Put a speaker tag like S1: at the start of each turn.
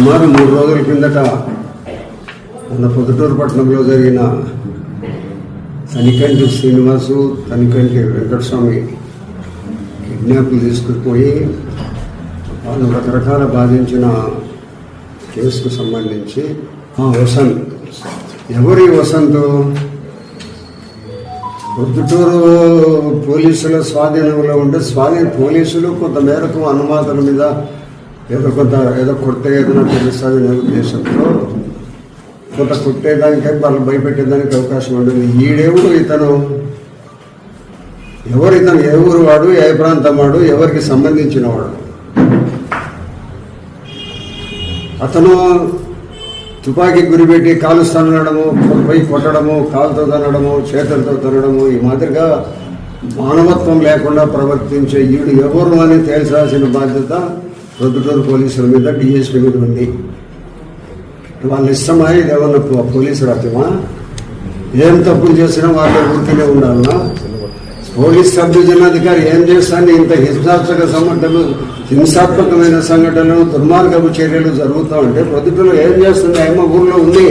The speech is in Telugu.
S1: సుమారు 3 రోజుల కిందట మన పొద్దుటూరు పట్టణంలో జరిగిన తనికంటి శ్రీనివాసు, తనికంటి వెంకటస్వామి కిడ్నాప్లు తీసుకుపోయి వాళ్ళు రకరకాల బాధించిన కేసుకు సంబంధించి వసంత్, ఎవరి వసంత్ పొద్దుటూరు పోలీసుల స్వాధీనంలో ఉండే పోలీసులు కొంత మేరకు అనుమానాల మీద ఏదో కొట్టే ఏదైనా తెలుస్తుందనే ఉద్దేశంతో కొంత కొట్టేదానికై వాళ్ళు భయపెట్టేదానికి అవకాశం ఉంటుంది. ఈడేవుడు ఇతను, ఏ ఊరు వాడు, ఏ ప్రాంతం వాడు, ఎవరికి సంబంధించిన వాడు. అతను తుపాకీ గురిపెట్టి కాలుస్తాను అనడము, పోయి కొట్టడము, కాలుతో తనడము, చేతులతో తనడము, ఈ మాదిరిగా మానవత్వం లేకుండా ప్రవర్తించే ఈడు ఎవరు అని తేల్చాల్సిన బాధ్యత పొద్దుటూరు పోలీసుల మీద, డిఎస్పీ మీద ఉంది. వాళ్ళ ఇష్టమా ఇదేమన్నా పోలీసు రాజ్యమా? ఏం తప్పులు చేసినా వాళ్ళే ఊరికనే ఉండాలన్నా? పోలీస్ సబ్ డివిజన్ అధికారి ఏం చేస్తాను? ఇంత హింసాత్మకమైన సంఘటనలు, దుర్మార్గపు చర్యలు జరుగుతూ ఉంటే పొద్దుటూరు ఏం చేస్తుంది? ఏమో ఊర్లో ఉంది.